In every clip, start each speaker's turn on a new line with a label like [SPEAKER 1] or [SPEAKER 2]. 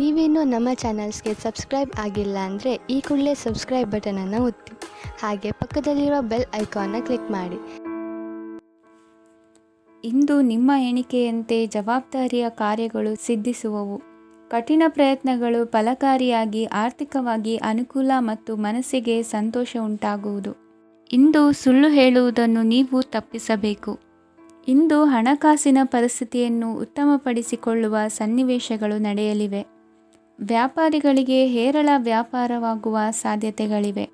[SPEAKER 1] ನೀವೇನೂ ನಮ್ಮ ಚಾನಲ್ಸ್ಗೆ ಸಬ್ಸ್ಕ್ರೈಬ್ ಆಗಿಲ್ಲ ಅಂದರೆ ಈ ಕೂಡಲೇ ಸಬ್ಸ್ಕ್ರೈಬ್ ಬಟನನ್ನು ಒತ್ತಿ, ಹಾಗೆ ಪಕ್ಕದಲ್ಲಿರುವ ಬೆಲ್ ಐಕಾನ್ನ ಕ್ಲಿಕ್ ಮಾಡಿ.
[SPEAKER 2] ಇಂದು ನಿಮ್ಮ ಎಣಿಕೆಯಂತೆ ಜವಾಬ್ದಾರಿಯ ಕಾರ್ಯಗಳು ಸಿದ್ಧಿಸುವವು. ಕಠಿಣ ಪ್ರಯತ್ನಗಳು ಫಲಕಾರಿಯಾಗಿ ಆರ್ಥಿಕವಾಗಿ ಅನುಕೂಲ ಮತ್ತು ಮನಸ್ಸಿಗೆ ಸಂತೋಷ ಉಂಟಾಗುವುದು. ಇಂದು ಸುಳ್ಳು ಹೇಳುವುದನ್ನು ನೀವು ತಪ್ಪಿಸಬೇಕು. ಇಂದು ಹಣಕಾಸಿನ ಪರಿಸ್ಥಿತಿಯನ್ನು ಉತ್ತಮಪಡಿಸಿಕೊಳ್ಳುವ ಸನ್ನಿವೇಶಗಳು ನಡೆಯಲಿವೆ. ವ್ಯಾಪಾರಿಗಳಿಗೆ ಹೇರಳ ವ್ಯಾಪಾರವಾಗುವ ಸಾಧ್ಯತೆಗಳಿವೆ.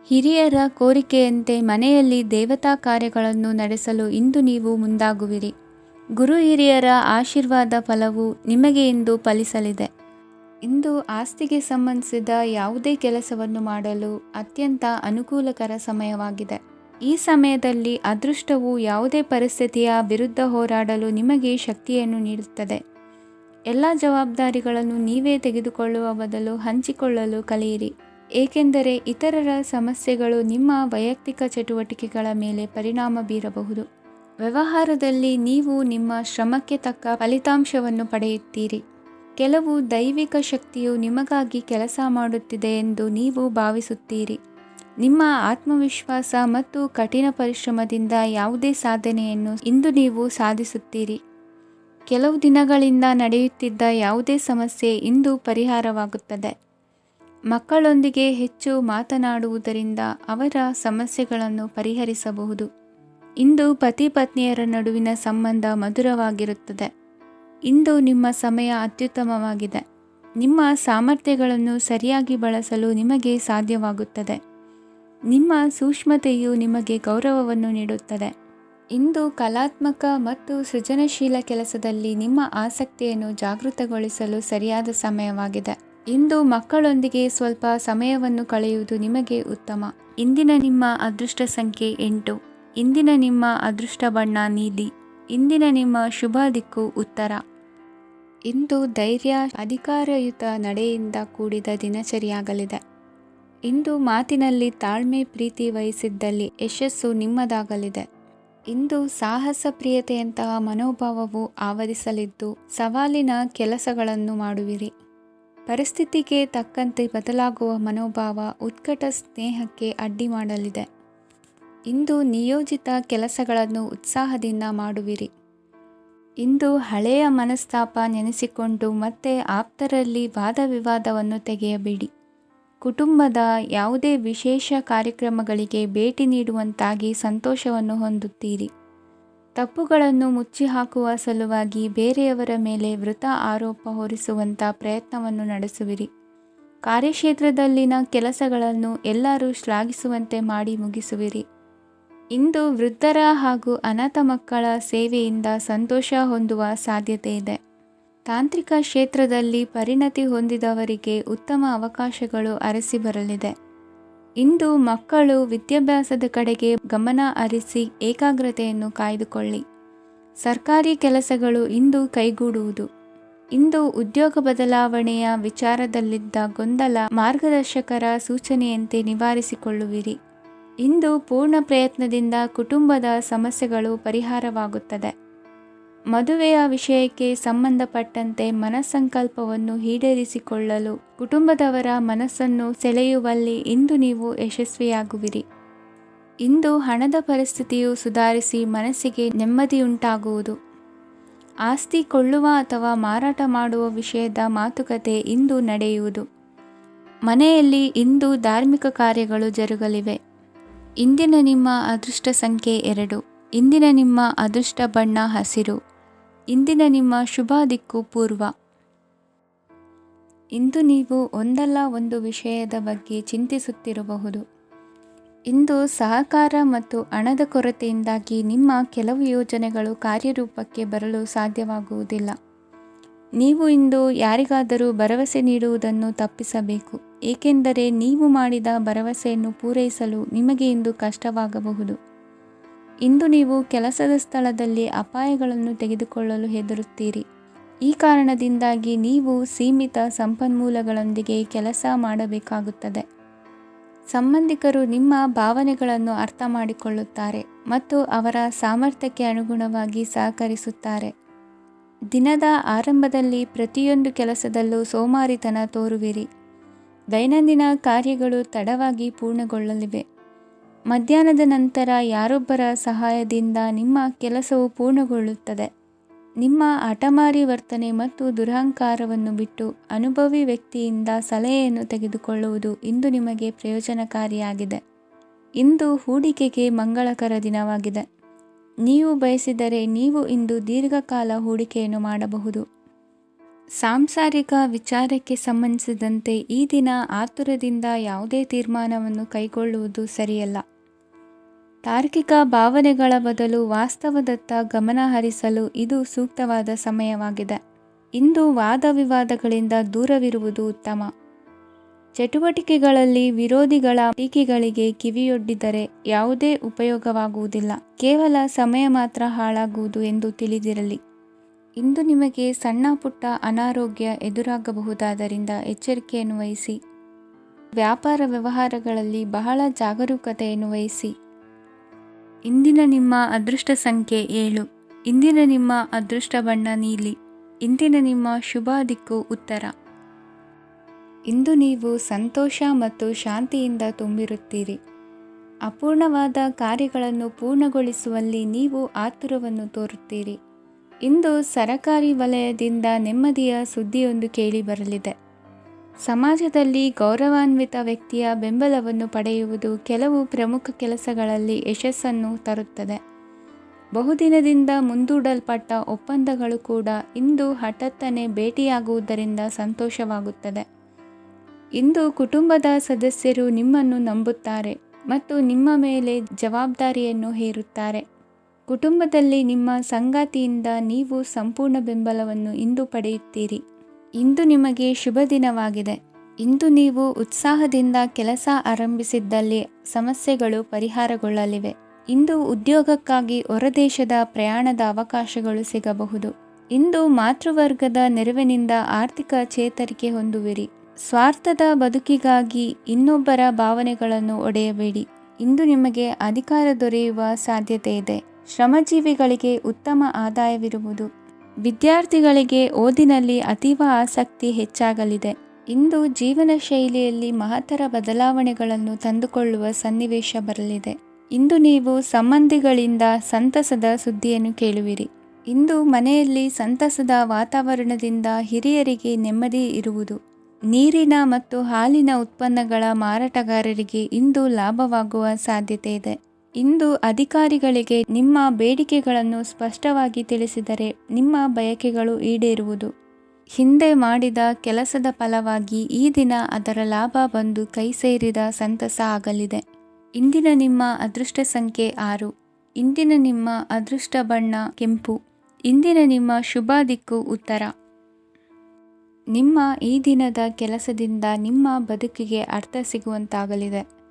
[SPEAKER 2] ಹಿರಿಯರ ಕೋರಿಕೆಯಂತೆ ಮನೆಯಲ್ಲಿ ದೇವತಾ ಕಾರ್ಯಗಳನ್ನು ನಡೆಸಲು ಇಂದು ನೀವು ಮುಂದಾಗುವಿರಿ. ಗುರು ಹಿರಿಯರ ಆಶೀರ್ವಾದ ಫಲವು ನಿಮಗೆ ಇಂದು ಫಲಿಸಲಿದೆ. ಇಂದು ಆಸ್ತಿಗೆ ಸಂಬಂಧಿಸಿದ ಯಾವುದೇ ಕೆಲಸವನ್ನು ಮಾಡಲು ಅತ್ಯಂತ ಅನುಕೂಲಕರ ಸಮಯವಾಗಿದೆ. ಈ ಸಮಯದಲ್ಲಿ ಅದೃಷ್ಟವು ಯಾವುದೇ ಪರಿಸ್ಥಿತಿಯ ವಿರುದ್ಧ ಹೋರಾಡಲು ನಿಮಗೆ ಶಕ್ತಿಯನ್ನು ನೀಡುತ್ತದೆ. ಎಲ್ಲ ಜವಾಬ್ದಾರಿಗಳನ್ನು ನೀವೇ ತೆಗೆದುಕೊಳ್ಳುವ ಬದಲು ಹಂಚಿಕೊಳ್ಳಲು ಕಲಿಯಿರಿ, ಏಕೆಂದರೆ ಇತರರ ಸಮಸ್ಯೆಗಳು ನಿಮ್ಮ ವೈಯಕ್ತಿಕ ಚಟುವಟಿಕೆಗಳ ಮೇಲೆ ಪರಿಣಾಮ ಬೀರಬಹುದು. ವ್ಯವಹಾರದಲ್ಲಿ ನೀವು ನಿಮ್ಮ ಶ್ರಮಕ್ಕೆ ತಕ್ಕ ಫಲಿತಾಂಶವನ್ನು ಪಡೆಯುತ್ತೀರಿ. ಕೆಲವು ದೈವಿಕ ಶಕ್ತಿಯು ನಿಮಗಾಗಿ ಕೆಲಸ ಮಾಡುತ್ತಿದೆ ಎಂದು ನೀವು ಭಾವಿಸುತ್ತೀರಿ. ನಿಮ್ಮ ಆತ್ಮವಿಶ್ವಾಸ ಮತ್ತು ಕಠಿಣ ಪರಿಶ್ರಮದಿಂದ ಯಾವುದೇ ಸಾಧನೆಯನ್ನು ಇಂದು ನೀವು ಸಾಧಿಸುತ್ತೀರಿ. ಕೆಲವು ದಿನಗಳಿಂದ ನಡೆಯುತ್ತಿದ್ದ ಯಾವುದೇ ಸಮಸ್ಯೆ ಇಂದು ಪರಿಹಾರವಾಗುತ್ತದೆ. ಮಕ್ಕಳೊಂದಿಗೆ ಹೆಚ್ಚು ಮಾತನಾಡುವುದರಿಂದ ಅವರ ಸಮಸ್ಯೆಗಳನ್ನು ಪರಿಹರಿಸಬಹುದು. ಇಂದು ಪತಿ ಪತ್ನಿಯರ ನಡುವಿನ ಸಂಬಂಧ ಮಧುರವಾಗಿರುತ್ತದೆ. ಇಂದು ನಿಮ್ಮ ಸಮಯ ಅತ್ಯುತ್ತಮವಾಗಿದೆ. ನಿಮ್ಮ ಸಾಮರ್ಥ್ಯಗಳನ್ನು ಸರಿಯಾಗಿ ಬಳಸಲು ನಿಮಗೆ ಸಾಧ್ಯವಾಗುತ್ತದೆ. ನಿಮ್ಮ ಸೂಕ್ಷ್ಮತೆಯು ನಿಮಗೆ ಗೌರವವನ್ನು ನೀಡುತ್ತದೆ. ಇಂದು ಕಲಾತ್ಮಕ ಮತ್ತು ಸೃಜನಶೀಲ ಕೆಲಸದಲ್ಲಿ ನಿಮ್ಮ ಆಸಕ್ತಿಯನ್ನು ಜಾಗೃತಗೊಳಿಸಲು ಸರಿಯಾದ ಸಮಯವಾಗಿದೆ. ಇಂದು ಮಕ್ಕಳೊಂದಿಗೆ ಸ್ವಲ್ಪ ಸಮಯವನ್ನು ಕಳೆಯುವುದು ನಿಮಗೆ ಉತ್ತಮ. ಇಂದಿನ ನಿಮ್ಮ ಅದೃಷ್ಟ ಸಂಖ್ಯೆ 8. ಇಂದಿನ ನಿಮ್ಮ ಅದೃಷ್ಟ ಬಣ್ಣ ನೀಲಿ. ಇಂದಿನ ನಿಮ್ಮ ಶುಭ ದಿಕ್ಕು ಉತ್ತರ. ಇಂದು ಧೈರ್ಯ, ಅಧಿಕಾರಯುತ ನಡೆಯಿಂದ ಕೂಡಿದ ದಿನಚರಿಯಾಗಲಿದೆ. ಇಂದು ಮಾತಿನಲ್ಲಿ ತಾಳ್ಮೆ, ಪ್ರೀತಿ ವಹಿಸಿದ್ದಲ್ಲಿ ಯಶಸ್ಸು ನಿಮ್ಮದಾಗಲಿದೆ. ಇಂದು ಸಾಹಸ ಪ್ರಿಯತೆಯಂತಹ ಮನೋಭಾವವು ಆವರಿಸಲಿದ್ದು ಸವಾಲಿನ ಕೆಲಸಗಳನ್ನು ಮಾಡುವಿರಿ. ಪರಿಸ್ಥಿತಿಗೆ ತಕ್ಕಂತೆ ಬದಲಾಗುವ ಮನೋಭಾವ ಉತ್ಕಟ ಸ್ನೇಹಕ್ಕೆ ಅಡ್ಡಿ ಮಾಡಲಿದೆ. ಇಂದು ನಿಯೋಜಿತ ಕೆಲಸಗಳನ್ನು ಉತ್ಸಾಹದಿಂದ ಮಾಡುವಿರಿ. ಇಂದು ಹಳೆಯ ಮನಸ್ತಾಪ ನೆನೆಸಿಕೊಂಡು ಮತ್ತೆ ಆಪ್ತರಲ್ಲಿ ವಾದ ವಿವಾದವನ್ನು ತೆಗೆಯಬೇಡಿ. ಕುಟುಂಬದ ಯಾವುದೇ ವಿಶೇಷ ಕಾರ್ಯಕ್ರಮಗಳಿಗೆ ಭೇಟಿ ನೀಡುವಂತಾಗಿ ಸಂತೋಷವನ್ನು ಹೊಂದುತ್ತೀರಿ. ತಪ್ಪುಗಳನ್ನು ಮುಚ್ಚಿಹಾಕುವ ಸಲುವಾಗಿ ಬೇರೆಯವರ ಮೇಲೆ ವೃಥಾ ಆರೋಪ ಹೊರಿಸುವಂಥ ಪ್ರಯತ್ನವನ್ನು ನಡೆಸುವಿರಿ. ಕಾರ್ಯಕ್ಷೇತ್ರದಲ್ಲಿನ ಕೆಲಸಗಳನ್ನು ಎಲ್ಲರೂ ಶ್ಲಾಘಿಸುವಂತೆ ಮಾಡಿ ಮುಗಿಸುವಿರಿ. ಇಂದು ವೃದ್ಧರ ಹಾಗೂ ಅನಾಥ ಮಕ್ಕಳ ಸೇವೆಯಿಂದ ಸಂತೋಷ ಹೊಂದುವ ಸಾಧ್ಯತೆ ಇದೆ. ತಾಂತ್ರಿಕ ಕ್ಷೇತ್ರದಲ್ಲಿ ಪರಿಣತಿ ಹೊಂದಿದವರಿಗೆ ಉತ್ತಮ ಅವಕಾಶಗಳು ಅರಸಿ ಬರಲಿದೆ. ಇಂದು ಮಕ್ಕಳು ವಿದ್ಯಾಭ್ಯಾಸದ ಕಡೆಗೆ ಗಮನ ಹರಿಸಿ ಏಕಾಗ್ರತೆಯನ್ನು ಕಾಯ್ದುಕೊಳ್ಳಿ. ಸರ್ಕಾರಿ ಕೆಲಸಗಳು ಇಂದು ಕೈಗೂಡುವುದು. ಇಂದು ಉದ್ಯೋಗ ಬದಲಾವಣೆಯ ವಿಚಾರದಲ್ಲಿದ್ದ ಗೊಂದಲ ಮಾರ್ಗದರ್ಶಕರ ಸೂಚನೆಯಂತೆ ನಿವಾರಿಸಿಕೊಳ್ಳುವಿರಿ. ಇಂದು ಪೂರ್ಣ ಪ್ರಯತ್ನದಿಂದ ಕುಟುಂಬದ ಸಮಸ್ಯೆಗಳು ಪರಿಹಾರವಾಗುತ್ತದೆ. ಮದುವೆಯ ವಿಷಯಕ್ಕೆ ಸಂಬಂಧಪಟ್ಟಂತೆ ಮನಸ್ಸಂಕಲ್ಪವನ್ನು ಈಡೇರಿಸಿಕೊಳ್ಳಲು ಕುಟುಂಬದವರ ಮನಸ್ಸನ್ನು ಸೆಳೆಯುವಲ್ಲಿ ಇಂದು ನೀವು ಯಶಸ್ವಿಯಾಗುವಿರಿ. ಇಂದು ಹಣದ ಪರಿಸ್ಥಿತಿಯು ಸುಧಾರಿಸಿ ಮನಸ್ಸಿಗೆ ನೆಮ್ಮದಿಯುಂಟಾಗುವುದು. ಆಸ್ತಿ ಕೊಳ್ಳುವ ಅಥವಾ ಮಾರಾಟ ಮಾಡುವ ವಿಷಯದ ಮಾತುಕತೆ ಇಂದು ನಡೆಯುವುದು. ಮನೆಯಲ್ಲಿ ಇಂದು ಧಾರ್ಮಿಕ ಕಾರ್ಯಗಳು ಜರುಗಲಿವೆ. ಇಂದಿನ ನಿಮ್ಮ ಅದೃಷ್ಟ ಸಂಖ್ಯೆ 2. ಇಂದಿನ ನಿಮ್ಮ ಅದೃಷ್ಟ ಬಣ್ಣ ಹಸಿರು. ಇಂದಿನ ನಿಮ್ಮ ಶುಭ ದಿಕ್ಕು ಪೂರ್ವ. ಇಂದು ನೀವು ಒಂದಲ್ಲ ಒಂದು ವಿಷಯದ ಬಗ್ಗೆ ಚಿಂತಿಸುತ್ತಿರಬಹುದು. ಇಂದು ಸಹಕಾರ ಮತ್ತು ಹಣದ ಕೊರತೆಯಿಂದಾಗಿ ನಿಮ್ಮ ಕೆಲವು ಯೋಜನೆಗಳು ಕಾರ್ಯರೂಪಕ್ಕೆ ಬರಲು ಸಾಧ್ಯವಾಗುವುದಿಲ್ಲ. ನೀವು ಇಂದು ಯಾರಿಗಾದರೂ ಭರವಸೆ ನೀಡುವುದನ್ನು ತಪ್ಪಿಸಬೇಕು, ಏಕೆಂದರೆ ನೀವು ಮಾಡಿದ ಭರವಸೆಯನ್ನು ಪೂರೈಸಲು ನಿಮಗೆ ಇಂದು ಕಷ್ಟವಾಗಬಹುದು. ಇಂದು ನೀವು ಕೆಲಸದ ಸ್ಥಳದಲ್ಲಿ ಅಪಾಯಗಳನ್ನು ತೆಗೆದುಕೊಳ್ಳಲು ಹೆದರುತ್ತೀರಿ. ಈ ಕಾರಣದಿಂದಾಗಿ ನೀವು ಸೀಮಿತ ಸಂಪನ್ಮೂಲಗಳೊಂದಿಗೆ ಕೆಲಸ ಮಾಡಬೇಕಾಗುತ್ತದೆ. ಸಂಬಂಧಿಕರು ನಿಮ್ಮ ಭಾವನೆಗಳನ್ನು ಅರ್ಥ ಮಾಡಿಕೊಳ್ಳುತ್ತಾರೆ ಮತ್ತು ಅವರ ಸಾಮರ್ಥ್ಯಕ್ಕೆ ಅನುಗುಣವಾಗಿ ಸಹಕರಿಸುತ್ತಾರೆ. ದಿನದ ಆರಂಭದಲ್ಲಿ ಪ್ರತಿಯೊಂದು ಕೆಲಸದಲ್ಲೂ ಸೋಮಾರಿತನ ತೋರುವಿರಿ. ದೈನಂದಿನ ಕಾರ್ಯಗಳು ತಡವಾಗಿ ಪೂರ್ಣಗೊಳ್ಳಲಿವೆ. ಮಧ್ಯಾಹ್ನದ ನಂತರ ಯಾರೊಬ್ಬರ ಸಹಾಯದಿಂದ ನಿಮ್ಮ ಕೆಲಸವು ಪೂರ್ಣಗೊಳ್ಳುತ್ತದೆ. ನಿಮ್ಮ ಹಠಮಾರಿ ವರ್ತನೆ ಮತ್ತು ದುರಹಂಕಾರವನ್ನು ಬಿಟ್ಟು ಅನುಭವಿ ವ್ಯಕ್ತಿಯಿಂದ ಸಲಹೆಯನ್ನು ತೆಗೆದುಕೊಳ್ಳುವುದು ಇಂದು ನಿಮಗೆ ಪ್ರಯೋಜನಕಾರಿಯಾಗಿದೆ. ಇಂದು ಹೂಡಿಕೆಗೆ ಮಂಗಳಕರ ದಿನವಾಗಿದೆ. ನೀವು ಬಯಸಿದರೆ ನೀವು ಇಂದು ದೀರ್ಘಕಾಲ ಹೂಡಿಕೆಯನ್ನು ಮಾಡಬಹುದು. ಸಾಂಸಾರಿಕ ವಿಚಾರಕ್ಕೆ ಸಂಬಂಧಿಸಿದಂತೆ ಈ ದಿನ ಆತುರದಿಂದ ಯಾವುದೇ ತೀರ್ಮಾನವನ್ನು ಕೈಗೊಳ್ಳುವುದು ಸರಿಯಲ್ಲ. ತಾರ್ಕಿಕ ಭಾವನೆಗಳ ಬದಲು ವಾಸ್ತವದತ್ತ ಗಮನ ಹರಿಸಲು ಇದು ಸೂಕ್ತವಾದ ಸಮಯವಾಗಿದೆ. ಇಂದು ವಾದ ವಿವಾದಗಳಿಂದ ದೂರವಿರುವುದು ಉತ್ತಮ. ಚಟುವಟಿಕೆಗಳಲ್ಲಿ ವಿರೋಧಿಗಳ ಟೀಕೆಗಳಿಗೆ ಕಿವಿಯೊಡ್ಡಿದರೆ ಯಾವುದೇ ಉಪಯೋಗವಾಗುವುದಿಲ್ಲ. ಕೇವಲ ಸಮಯ ಮಾತ್ರ ಹಾಳಾಗುವುದು ಎಂದು ತಿಳಿದಿರಲಿ. ಇಂದು ನಿಮಗೆ ಸಣ್ಣ ಪುಟ್ಟ ಅನಾರೋಗ್ಯ ಎದುರಾಗಬಹುದಾದ್ದರಿಂದ ಎಚ್ಚರಿಕೆಯನ್ನು ವಹಿಸಿ. ವ್ಯಾಪಾರ ವ್ಯವಹಾರಗಳಲ್ಲಿ ಬಹಳ ಜಾಗರೂಕತೆಯನ್ನು ವಹಿಸಿ. ಇಂದಿನ ನಿಮ್ಮ ಅದೃಷ್ಟ ಸಂಖ್ಯೆ 7. ಇಂದಿನ ನಿಮ್ಮ ಅದೃಷ್ಟ ಬಣ್ಣ ನೀಲಿ. ಇಂದಿನ ನಿಮ್ಮ ಶುಭ ದಿಕ್ಕು ಉತ್ತರ. ಇಂದು ನೀವು ಸಂತೋಷ ಮತ್ತು ಶಾಂತಿಯಿಂದ ತುಂಬಿರುತ್ತೀರಿ. ಅಪೂರ್ಣವಾದ ಕಾರ್ಯಗಳನ್ನು ಪೂರ್ಣಗೊಳಿಸುವಲ್ಲಿ ನೀವು ಆತುರವನ್ನು ತೋರುತ್ತೀರಿ. ಇಂದು ಸರಕಾರಿ ವಲಯದಿಂದ ನೆಮ್ಮದಿಯ ಸುದ್ದಿಯೊಂದು ಕೇಳಿಬರಲಿದೆ. ಸಮಾಜದಲ್ಲಿ ಗೌರವಾನ್ವಿತ ವ್ಯಕ್ತಿಯ ಬೆಂಬಲವನ್ನು ಪಡೆಯುವುದು ಕೆಲವು ಪ್ರಮುಖ ಕೆಲಸಗಳಲ್ಲಿ ಯಶಸ್ಸನ್ನು ತರುತ್ತದೆ. ಬಹುದಿನದಿಂದ ಮುಂದೂಡಲ್ಪಟ್ಟ ಒಪ್ಪಂದಗಳು ಕೂಡ ಇಂದು ಹಠಾತ್ತನೆ ಭೇಟಿಯಾಗುವುದರಿಂದ ಸಂತೋಷವಾಗುತ್ತದೆ. ಇಂದು ಕುಟುಂಬದ ಸದಸ್ಯರು ನಿಮ್ಮನ್ನು ನಂಬುತ್ತಾರೆ ಮತ್ತು ನಿಮ್ಮ ಮೇಲೆ ಜವಾಬ್ದಾರಿಯನ್ನು ಹೇರುತ್ತಾರೆ. ಕುಟುಂಬದಲ್ಲಿ ನಿಮ್ಮ ಸಂಗಾತಿಯಿಂದ ನೀವು ಸಂಪೂರ್ಣ ಬೆಂಬಲವನ್ನು ಇಂದು ಪಡೆಯುತ್ತೀರಿ. ಇಂದು ನಿಮಗೆ ಶುಭ ದಿನವಾಗಿದೆ. ಇಂದು ನೀವು ಉತ್ಸಾಹದಿಂದ ಕೆಲಸ ಆರಂಭಿಸಿದ್ದಲ್ಲಿ ಸಮಸ್ಯೆಗಳು ಪರಿಹಾರಗೊಳ್ಳಲಿವೆ. ಇಂದು ಉದ್ಯೋಗಕ್ಕಾಗಿ ಹೊರದೇಶದ ಪ್ರಯಾಣದ ಅವಕಾಶಗಳು ಸಿಗಬಹುದು. ಇಂದು ಮಾತೃವರ್ಗದ ನೆರವಿನಿಂದ ಆರ್ಥಿಕ ಚೇತರಿಕೆ ಹೊಂದುವಿರಿ. ಸ್ವಾರ್ಥದ ಬದುಕಿಗಾಗಿ ಇನ್ನೊಬ್ಬರ ಭಾವನೆಗಳನ್ನು ಒಡೆಯಬೇಡಿ. ಇಂದು ನಿಮಗೆ ಅಧಿಕಾರ ದೊರೆಯುವ ಸಾಧ್ಯತೆ ಇದೆ. ಶ್ರಮಜೀವಿಗಳಿಗೆ ಉತ್ತಮ ಆದಾಯವಿರುವುದು. ವಿದ್ಯಾರ್ಥಿಗಳಿಗೆ ಓದಿನಲ್ಲಿ ಅತೀವ ಆಸಕ್ತಿ ಹೆಚ್ಚಾಗಲಿದೆ. ಇಂದು ಜೀವನ ಶೈಲಿಯಲ್ಲಿ ಮಹತ್ತರ ಬದಲಾವಣೆಗಳನ್ನು ತಂದುಕೊಳ್ಳುವ ಸನ್ನಿವೇಶ ಬರಲಿದೆ. ಇಂದು ನೀವು ಸಂಬಂಧಿಗಳಿಂದ ಸಂತಸದ ಸುದ್ದಿಯನ್ನು ಕೇಳುವಿರಿ. ಇಂದು ಮನೆಯಲ್ಲಿ ಸಂತಸದ ವಾತಾವರಣದಿಂದ ಹಿರಿಯರಿಗೆ ನೆಮ್ಮದಿ ಇರುವುದು. ನೀರಿನ ಮತ್ತು ಹಾಲಿನ ಉತ್ಪನ್ನಗಳ ಮಾರಾಟಗಾರರಿಗೆ ಇಂದು ಲಾಭವಾಗುವ ಸಾಧ್ಯತೆ ಇದೆ. ಇಂದು ಅಧಿಕಾರಿಗಳಿಗೆ ನಿಮ್ಮ ಬೇಡಿಕೆಗಳನ್ನು ಸ್ಪಷ್ಟವಾಗಿ ತಿಳಿಸಿದರೆ ನಿಮ್ಮ ಬಯಕೆಗಳು ಈಡೇರುವುದು. ಹಿಂದೆ ಮಾಡಿದ ಕೆಲಸದ ಫಲವಾಗಿ ಈ ದಿನ ಅದರ ಲಾಭ ಬಂದು ಕೈ ಸೇರಿದ ಸಂತಸ ಆಗಲಿದೆ. ಇಂದಿನ ನಿಮ್ಮ ಅದೃಷ್ಟ ಸಂಖ್ಯೆ 6. ಇಂದಿನ ನಿಮ್ಮ ಅದೃಷ್ಟ ಬಣ್ಣ ಕೆಂಪು. ಇಂದಿನ ನಿಮ್ಮ ಶುಭ ದಿಕ್ಕು ಉತ್ತರ. ನಿಮ್ಮ ಈ ದಿನದ ಕೆಲಸದಿಂದ ನಿಮ್ಮ ಬದುಕಿಗೆ ಅರ್ಥ ಸಿಗುವಂತಾಗಲಿದೆ.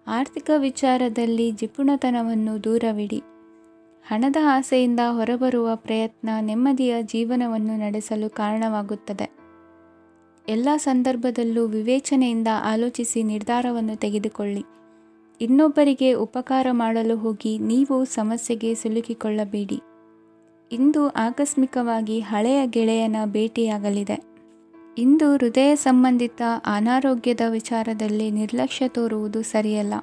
[SPEAKER 2] ಆರ್ಥಿಕ ವಿಚಾರದಲ್ಲಿ ಜಿಪುಣತನವನ್ನು ದೂರವಿಡಿ. ಹಣದ ಆಸೆಯಿಂದ ಹೊರಬರುವ ಪ್ರಯತ್ನ ನೆಮ್ಮದಿಯ ಜೀವನವನ್ನು ನಡೆಸಲು ಕಾರಣವಾಗುತ್ತದೆ. ಎಲ್ಲ ಸಂದರ್ಭದಲ್ಲೂ ವಿವೇಚನೆಯಿಂದ ಆಲೋಚಿಸಿ ನಿರ್ಧಾರವನ್ನು ತೆಗೆದುಕೊಳ್ಳಿ. ಇನ್ನೊಬ್ಬರಿಗೆ ಉಪಕಾರ ಮಾಡಲು ಹೋಗಿ ನೀವು ಸಮಸ್ಯೆಗೆ ಸಿಲುಕಿಕೊಳ್ಳಬೇಡಿ. ಇಂದು ಆಕಸ್ಮಿಕವಾಗಿ ಹಳೆಯ ಗೆಳೆಯನ ಭೇಟಿಯಾಗಲಿದೆ. ಇಂದು ಹೃದಯ ಸಂಬಂಧಿತ ಅನಾರೋಗ್ಯದ ವಿಚಾರದಲ್ಲಿ ನಿರ್ಲಕ್ಷ್ಯ ತೋರುವುದು ಸರಿಯಲ್ಲ.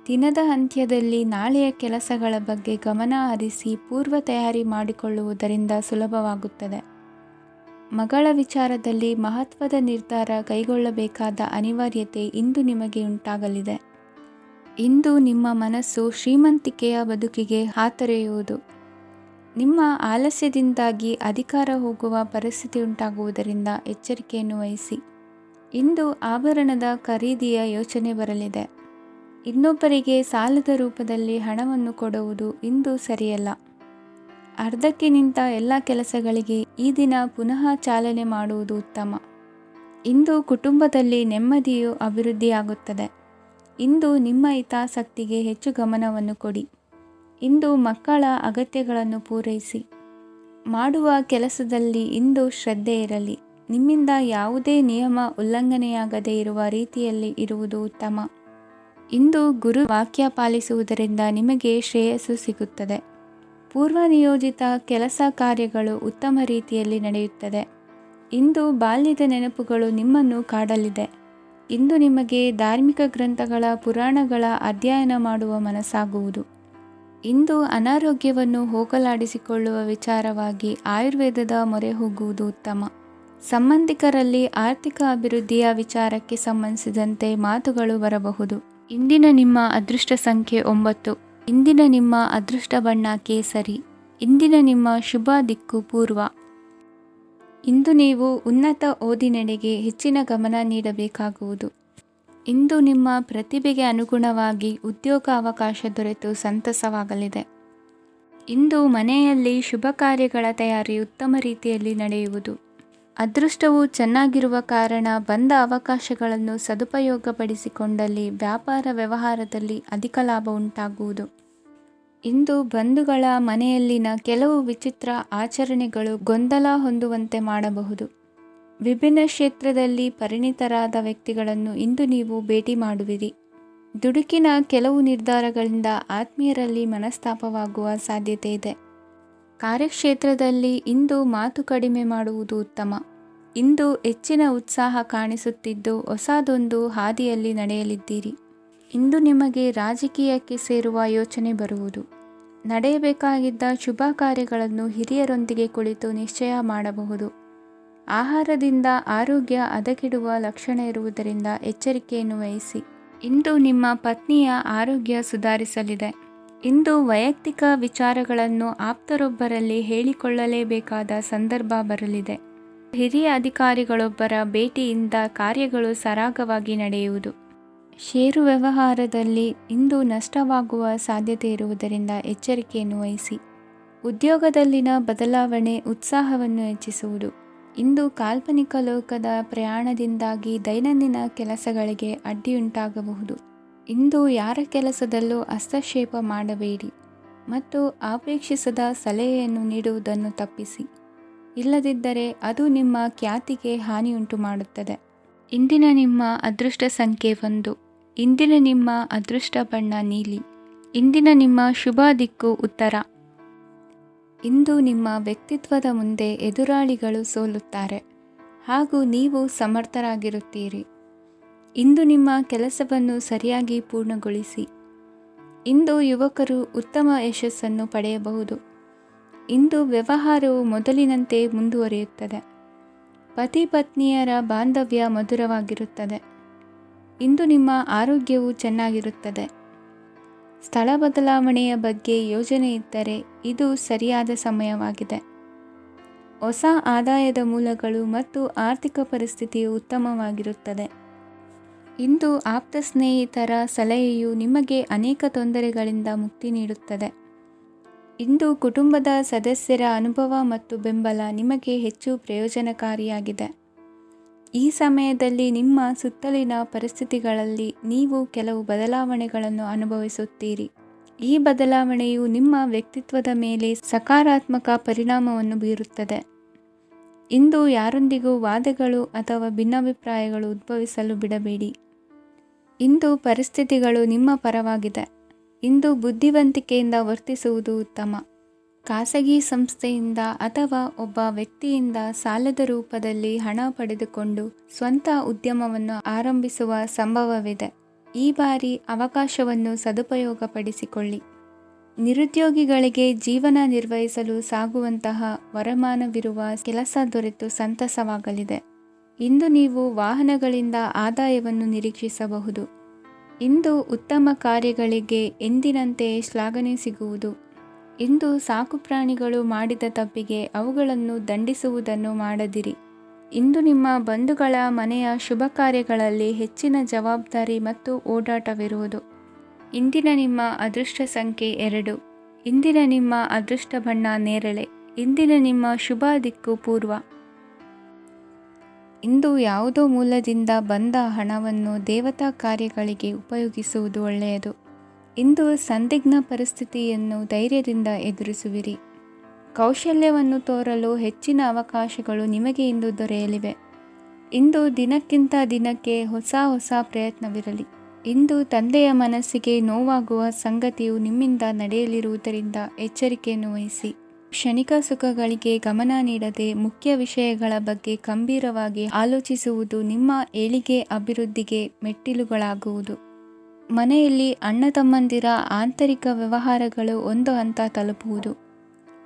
[SPEAKER 2] ದಿನದ ಅಂತ್ಯದಲ್ಲಿ ನಾಳೆಯ ಕೆಲಸಗಳ ಬಗ್ಗೆ ಗಮನ ಹರಿಸಿ ಪೂರ್ವ ತಯಾರಿ ಮಾಡಿಕೊಳ್ಳುವುದರಿಂದ ಸುಲಭವಾಗುತ್ತದೆ. ಮಗಳ ವಿಚಾರದಲ್ಲಿ ಮಹತ್ವದ ನಿರ್ಧಾರ ಕೈಗೊಳ್ಳಬೇಕಾದ ಅನಿವಾರ್ಯತೆ ಇಂದು ನಿಮಗೆ ಉಂಟಾಗಲಿದೆ. ಇಂದು ನಿಮ್ಮ ಮನಸ್ಸು ಶ್ರೀಮಂತಿಕೆಯ ಬದುಕಿಗೆ ಹಾತೊರೆಯುವುದು. ನಿಮ್ಮ ಆಲಸ್ಯದಿಂದಾಗಿ ಅಧಿಕಾರ ಹೋಗುವ ಪರಿಸ್ಥಿತಿ ಉಂಟಾಗುವುದರಿಂದ ಎಚ್ಚರಿಕೆಯನ್ನು ವಹಿಸಿ. ಇಂದು ಆಭರಣದ ಖರೀದಿಯ ಯೋಚನೆ ಬರಲಿದೆ. ಇನ್ನೊಬ್ಬರಿಗೆ ಸಾಲದ ರೂಪದಲ್ಲಿ ಹಣವನ್ನು ಕೊಡುವುದು ಇಂದು ಸರಿಯಲ್ಲ. ಅರ್ಧಕ್ಕೆ ನಿಂತ ಎಲ್ಲ ಕೆಲಸಗಳಿಗೆ ಈ ದಿನ ಪುನಃ ಚಾಲನೆ ಮಾಡುವುದು ಉತ್ತಮ. ಇಂದು ಕುಟುಂಬದಲ್ಲಿ ನೆಮ್ಮದಿಯು ಅಭಿವೃದ್ಧಿಯಾಗುತ್ತದೆ. ಇಂದು ನಿಮ್ಮ ಹಿತಾಸಕ್ತಿಗೆ ಹೆಚ್ಚು ಗಮನವನ್ನು ಕೊಡಿ. ಇಂದು ಮಕ್ಕಳ ಅಗತ್ಯಗಳನ್ನು ಪೂರೈಸಿ. ಮಾಡುವ ಕೆಲಸದಲ್ಲಿ ಇಂದು ಶ್ರದ್ಧೆ ಇರಲಿ. ನಿಮ್ಮಿಂದ ಯಾವುದೇ ನಿಯಮ ಉಲ್ಲಂಘನೆಯಾಗದೇ ಇರುವ ರೀತಿಯಲ್ಲಿ ಇರುವುದು ಉತ್ತಮ. ಇಂದು ಗುರು ವಾಕ್ಯ ಪಾಲಿಸುವುದರಿಂದ ನಿಮಗೆ ಶ್ರೇಯಸ್ಸು ಸಿಗುತ್ತದೆ. ಪೂರ್ವನಿಯೋಜಿತ ಕೆಲಸ ಕಾರ್ಯಗಳು ಉತ್ತಮ ರೀತಿಯಲ್ಲಿ ನಡೆಯುತ್ತದೆ. ಇಂದು ಬಾಲ್ಯದ ನೆನಪುಗಳು ನಿಮ್ಮನ್ನು ಕಾಡಲಿದೆ. ಇಂದು ನಿಮಗೆ ಧಾರ್ಮಿಕ ಗ್ರಂಥಗಳ ಪುರಾಣಗಳ ಅಧ್ಯಯನ ಮಾಡುವ ಮನಸ್ಸಾಗುವುದು. ಇಂದು ಅನಾರೋಗ್ಯವನ್ನು ಹೋಗಲಾಡಿಸಿಕೊಳ್ಳುವ ವಿಚಾರವಾಗಿ ಆಯುರ್ವೇದದ ಮೊರೆ ಹೋಗುವುದು ಉತ್ತಮ. ಸಂಬಂಧಿಕರಲ್ಲಿ ಆರ್ಥಿಕ ಅಭಿವೃದ್ಧಿಯ ವಿಚಾರಕ್ಕೆ ಸಂಬಂಧಿಸಿದಂತೆ ಮಾತುಗಳು ಬರಬಹುದು. ಇಂದಿನ ನಿಮ್ಮ ಅದೃಷ್ಟ ಸಂಖ್ಯೆ 9. ಇಂದಿನ ನಿಮ್ಮ ಅದೃಷ್ಟ ಬಣ್ಣ ಕೇಸರಿ. ಇಂದಿನ ನಿಮ್ಮ ಶುಭ ದಿಕ್ಕು ಪೂರ್ವ. ಇಂದು ನೀವು ಉನ್ನತ ಓದಿನೆಡೆಗೆ ಹೆಚ್ಚಿನ ಗಮನ ನೀಡಬೇಕಾಗುವುದು. ಇಂದು ನಿಮ್ಮ ಪ್ರತಿಭೆಗೆ ಅನುಗುಣವಾಗಿ ಉದ್ಯೋಗ ಅವಕಾಶ ದೊರೆತು ಸಂತಸವಾಗಲಿದೆ. ಇಂದು ಮನೆಯಲ್ಲಿ ಶುಭ ಕಾರ್ಯಗಳ ತಯಾರಿ ಉತ್ತಮ ರೀತಿಯಲ್ಲಿ ನಡೆಯುವುದು. ಅದೃಷ್ಟವು ಚೆನ್ನಾಗಿರುವ ಕಾರಣ ಬಂದ ಅವಕಾಶಗಳನ್ನು ಸದುಪಯೋಗಪಡಿಸಿಕೊಂಡಲ್ಲಿ ವ್ಯಾಪಾರ ವ್ಯವಹಾರದಲ್ಲಿ ಅಧಿಕ ಲಾಭ ಉಂಟಾಗುವುದು. ಇಂದು ಬಂಧುಗಳ ಮನೆಯಲ್ಲಿನ ಕೆಲವು ವಿಚಿತ್ರ ಆಚರಣೆಗಳು ಗೊಂದಲ ಹೊಂದುವಂತೆ ಮಾಡಬಹುದು. ವಿಭಿನ್ನ ಕ್ಷೇತ್ರದಲ್ಲಿ ಪರಿಣಿತರಾದ ವ್ಯಕ್ತಿಗಳನ್ನು ಇಂದು ನೀವು ಭೇಟಿ ಮಾಡುವಿರಿ. ದುಡುಕಿನ ಕೆಲವು ನಿರ್ಧಾರಗಳಿಂದ ಆತ್ಮೀಯರಲ್ಲಿ ಮನಸ್ತಾಪವಾಗುವ ಸಾಧ್ಯತೆ ಇದೆ. ಕಾರ್ಯಕ್ಷೇತ್ರದಲ್ಲಿ ಇಂದು ಮಾತು ಕಡಿಮೆ ಮಾಡುವುದು ಉತ್ತಮ. ಇಂದು ಹೆಚ್ಚಿನ ಉತ್ಸಾಹ ಕಾಣಿಸುತ್ತಿದ್ದು ಹೊಸದೊಂದು ಹಾದಿಯಲ್ಲಿ ನಡೆಯಲಿದ್ದೀರಿ. ಇಂದು ನಿಮಗೆ ರಾಜಕೀಯಕ್ಕೆ ಸೇರುವ ಯೋಚನೆ ಬರುವುದು. ನಡೆಯಬೇಕಾಗಿದ್ದ ಶುಭ ಕಾರ್ಯಗಳನ್ನು ಹಿರಿಯರೊಂದಿಗೆ ಕುಳಿತು ನಿಶ್ಚಯ ಮಾಡಬಹುದು. ಆಹಾರದಿಂದ ಆರೋಗ್ಯ ಹದಗೆಡುವ ಲಕ್ಷಣ ಇರುವುದರಿಂದ ಎಚ್ಚರಿಕೆಯನ್ನು ವಹಿಸಿ. ಇಂದು ನಿಮ್ಮ ಪತ್ನಿಯ ಆರೋಗ್ಯ ಸುಧಾರಿಸಲಿದೆ. ಇಂದು ವೈಯಕ್ತಿಕ ವಿಚಾರಗಳನ್ನು ಆಪ್ತರೊಬ್ಬರಲ್ಲಿ ಹೇಳಿಕೊಳ್ಳಲೇಬೇಕಾದ ಸಂದರ್ಭ ಬರಲಿದೆ. ಹಿರಿಯ ಅಧಿಕಾರಿಗಳೊಬ್ಬರ ಭೇಟಿಯಿಂದ ಕಾರ್ಯಗಳು ಸರಾಗವಾಗಿ ನಡೆಯುವುದು. ಷೇರು ವ್ಯವಹಾರದಲ್ಲಿ ಇಂದು ನಷ್ಟವಾಗುವ ಸಾಧ್ಯತೆ ಇರುವುದರಿಂದ ಎಚ್ಚರಿಕೆಯನ್ನು ವಹಿಸಿ. ಉದ್ಯೋಗದಲ್ಲಿನ ಬದಲಾವಣೆ ಉತ್ಸಾಹವನ್ನು ಹೆಚ್ಚಿಸುವುದು. ಇಂದು ಕಾಲ್ಪನಿಕ ಲೋಕದ ಪ್ರಯಾಣದಿಂದಾಗಿ ದೈನಂದಿನ ಕೆಲಸಗಳಿಗೆ ಅಡ್ಡಿಯುಂಟಾಗಬಹುದು. ಇಂದು ಯಾರ ಕೆಲಸದಲ್ಲೂ ಹಸ್ತಕ್ಷೇಪ ಮಾಡಬೇಡಿ ಮತ್ತು ಅಪೇಕ್ಷಿಸದ ಸಲಹೆಯನ್ನು ನೀಡುವುದನ್ನು ತಪ್ಪಿಸಿ. ಇಲ್ಲದಿದ್ದರೆ ಅದು ನಿಮ್ಮ ಖ್ಯಾತಿಗೆ ಹಾನಿಯುಂಟು ಮಾಡುತ್ತದೆ. ಇಂದಿನ ನಿಮ್ಮ ಅದೃಷ್ಟ ಸಂಖ್ಯೆ 1. ಇಂದಿನ ನಿಮ್ಮ ಅದೃಷ್ಟ ಬಣ್ಣ ನೀಲಿ. ಇಂದಿನ ನಿಮ್ಮ ಶುಭ ದಿಕ್ಕು ಉತ್ತರ. ಇಂದು ನಿಮ್ಮ ವ್ಯಕ್ತಿತ್ವದ ಮುಂದೆ ಎದುರಾಳಿಗಳು ಸೋಲುತ್ತಾರೆ ಹಾಗೂ ನೀವು ಸಮರ್ಥರಾಗಿರುತ್ತೀರಿ. ಇಂದು ನಿಮ್ಮ ಕೆಲಸವನ್ನು ಸರಿಯಾಗಿ ಪೂರ್ಣಗೊಳಿಸಿ. ಇಂದು ಯುವಕರು ಉತ್ತಮ ಯಶಸ್ಸನ್ನು ಪಡೆಯಬಹುದು. ಇಂದು ವ್ಯವಹಾರವು ಮೊದಲಿನಂತೆ ಮುಂದುವರಿಯುತ್ತದೆ. ಪತಿ ಪತ್ನಿಯರ ಬಾಂಧವ್ಯ ಮಧುರವಾಗಿರುತ್ತದೆ. ಇಂದು ನಿಮ್ಮ ಆರೋಗ್ಯವು ಚೆನ್ನಾಗಿರುತ್ತದೆ. ಸ್ಥಳ ಬದಲಾವಣೆಯ ಬಗ್ಗೆ ಯೋಜನೆ ಇದ್ದರೆ ಇದು ಸರಿಯಾದ ಸಮಯವಾಗಿದೆ. ಹೊಸ ಆದಾಯದ ಮೂಲಗಳು ಮತ್ತು ಆರ್ಥಿಕ ಪರಿಸ್ಥಿತಿಯು ಉತ್ತಮವಾಗಿರುತ್ತದೆ. ಇಂದು ಆಪ್ತ ಸ್ನೇಹಿತರ ಸಲಹೆಯು ನಿಮಗೆ ಅನೇಕ ತೊಂದರೆಗಳಿಂದ ಮುಕ್ತಿ ನೀಡುತ್ತದೆ. ಇಂದು ಕುಟುಂಬದ ಸದಸ್ಯರ ಅನುಭವ ಮತ್ತು ಬೆಂಬಲ ನಿಮಗೆ ಹೆಚ್ಚು ಪ್ರಯೋಜನಕಾರಿಯಾಗಿದೆ. ಈ ಸಮಯದಲ್ಲಿ ನಿಮ್ಮ ಸುತ್ತಲಿನ ಪರಿಸ್ಥಿತಿಗಳಲ್ಲಿ ನೀವು ಕೆಲವು ಬದಲಾವಣೆಗಳನ್ನು ಅನುಭವಿಸುತ್ತೀರಿ. ಈ ಬದಲಾವಣೆಯು ನಿಮ್ಮ ವ್ಯಕ್ತಿತ್ವದ ಮೇಲೆ ಸಕಾರಾತ್ಮಕ ಪರಿಣಾಮವನ್ನು ಬೀರುತ್ತದೆ. ಇಂದು ಯಾರೊಂದಿಗೂ ವಾದಗಳು ಅಥವಾ ಭಿನ್ನಾಭಿಪ್ರಾಯಗಳು ಉದ್ಭವಿಸಲು ಬಿಡಬೇಡಿ. ಇಂದು ಪರಿಸ್ಥಿತಿಗಳು ನಿಮ್ಮ ಪರವಾಗಿದೆ. ಇಂದು ಬುದ್ಧಿವಂತಿಕೆಯಿಂದ ವರ್ತಿಸುವುದು ಉತ್ತಮ. ಖಾಸಗಿ ಸಂಸ್ಥೆಯಿಂದ ಅಥವಾ ಒಬ್ಬ ವ್ಯಕ್ತಿಯಿಂದ ಸಾಲದ ರೂಪದಲ್ಲಿ ಹಣ ಪಡೆದುಕೊಂಡು ಸ್ವಂತ ಉದ್ಯಮವನ್ನು ಆರಂಭಿಸುವ ಸಂಭವವಿದೆ. ಈ ಬಾರಿ ಅವಕಾಶವನ್ನು ಸದುಪಯೋಗಪಡಿಸಿಕೊಳ್ಳಿ. ನಿರುದ್ಯೋಗಿಗಳಿಗೆ ಜೀವನ ನಿರ್ವಹಿಸಲು ಸಾಗುವಂತಹ ವರಮಾನವಿರುವ ಕೆಲಸ ದೊರೆತು ಸಂತಸವಾಗಲಿದೆ. ಇಂದು ನೀವು ವಾಹನಗಳಿಂದ ಆದಾಯವನ್ನು ನಿರೀಕ್ಷಿಸಬಹುದು. ಇಂದು ಉತ್ತಮ ಕಾರ್ಯಗಳಿಗೆ ಎಂದಿನಂತೆಯೇ ಶ್ಲಾಘನೆ ಸಿಗುವುದು. ಇಂದು ಸಾಕುಪ್ರಾಣಿಗಳು ಮಾಡಿದ ತಪ್ಪಿಗೆ ಅವುಗಳನ್ನು ದಂಡಿಸುವುದನ್ನು ಮಾಡದಿರಿ. ಇಂದು ನಿಮ್ಮ ಬಂಧುಗಳ ಮನೆಯ ಶುಭ ಕಾರ್ಯಗಳಲ್ಲಿ ಹೆಚ್ಚಿನ ಜವಾಬ್ದಾರಿ ಮತ್ತು ಓಡಾಟವಿರುವುದು. ಇಂದಿನ ನಿಮ್ಮ ಅದೃಷ್ಟ ಸಂಖ್ಯೆ 2. ಇಂದಿನ ನಿಮ್ಮ ಅದೃಷ್ಟ ಬಣ್ಣ ನೇರಳೆ. ಇಂದಿನ ನಿಮ್ಮ ಶುಭ ದಿಕ್ಕು ಪೂರ್ವ. ಇಂದು ಯಾವುದೋ ಮೂಲದಿಂದ ಬಂದ ಹಣವನ್ನು ದೇವತಾ ಕಾರ್ಯಗಳಿಗೆ ಉಪಯೋಗಿಸುವುದು ಒಳ್ಳೆಯದು. ಇಂದು ಸಂದಿಗ್ಧ ಪರಿಸ್ಥಿತಿಯನ್ನು ಧೈರ್ಯದಿಂದ ಎದುರಿಸುವಿರಿ. ಕೌಶಲ್ಯವನ್ನು ತೋರಲು ಹೆಚ್ಚಿನ ಅವಕಾಶಗಳು ನಿಮಗೆ ಇಂದು ದೊರೆಯಲಿವೆ. ಇಂದು ದಿನಕ್ಕಿಂತ ದಿನಕ್ಕೆ ಹೊಸ ಪ್ರಯತ್ನವಿರಲಿ. ಇಂದು ತಂದೆಯ ಮನಸ್ಸಿಗೆ ನೋವಾಗುವ ಸಂಗತಿಯು ನಿಮ್ಮಿಂದ ನಡೆಯಲಿರುವುದರಿಂದ ಎಚ್ಚರಿಕೆಯನ್ನು ವಹಿಸಿ. ಕ್ಷಣಿಕ ಸುಖಗಳಿಗೆ ಗಮನ ನೀಡದೆ ಮುಖ್ಯ ವಿಷಯಗಳ ಬಗ್ಗೆ ಗಂಭೀರವಾಗಿ ಆಲೋಚಿಸುವುದು ನಿಮ್ಮ ಏಳಿಗೆ ಅಭಿವೃದ್ಧಿಗೆ ಮೆಟ್ಟಿಲುಗಳಾಗುವುದು. ಮನೆಯಲ್ಲಿ ಅಣ್ಣ ತಮ್ಮಂದಿರ ಆಂತರಿಕ ವ್ಯವಹಾರಗಳು ಒಂದು ಹಂತ ತಲುಪುವುದು.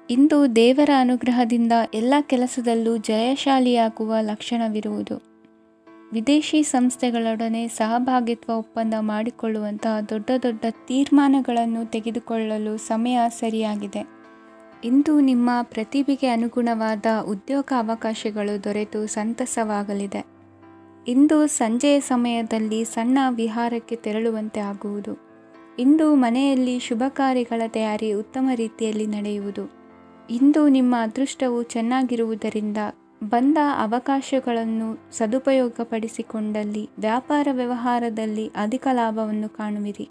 [SPEAKER 2] ಇಂದು ದೇವರ ಅನುಗ್ರಹದಿಂದ ಎಲ್ಲ ಕೆಲಸದಲ್ಲೂ ಜಯಶಾಲಿಯಾಗುವ ಲಕ್ಷಣವಿರುವುದು. ವಿದೇಶಿ ಸಂಸ್ಥೆಗಳೊಡನೆ ಸಹಭಾಗಿತ್ವ ಒಪ್ಪಂದ ಮಾಡಿಕೊಳ್ಳುವಂತಹ ದೊಡ್ಡ ದೊಡ್ಡ ತೀರ್ಮಾನಗಳನ್ನು ತೆಗೆದುಕೊಳ್ಳಲು ಸಮಯ ಸರಿಯಾಗಿದೆ. ಇಂದು ನಿಮ್ಮ ಪ್ರತಿಭೆಗೆ ಅನುಗುಣವಾದ ಉದ್ಯೋಗ ಅವಕಾಶಗಳು ದೊರೆತು ಸಂತಸವಾಗಲಿದೆ. ಇಂದು ಸಂಜೆಯ ಸಮಯದಲ್ಲಿ ಸಣ್ಣ ವಿಹಾರಕ್ಕೆ ತೆರಳುವಂತೆ ಆಗುವುದು. ಇಂದು ಮನೆಯಲ್ಲಿ ಶುಭ ಕಾರ್ಯಗಳ ತಯಾರಿ ಉತ್ತಮ ರೀತಿಯಲ್ಲಿ ನಡೆಯುವುದು. ಇಂದು ನಿಮ್ಮ ಅದೃಷ್ಟವು ಚೆನ್ನಾಗಿರುವುದರಿಂದ ಬಂದ ಅವಕಾಶಗಳನ್ನು ಸದುಪಯೋಗಪಡಿಸಿಕೊಂಡಲ್ಲಿ ವ್ಯಾಪಾರ ವ್ಯವಹಾರದಲ್ಲಿ ಅಧಿಕ ಲಾಭವನ್ನು ಕಾಣುವಿರಿ.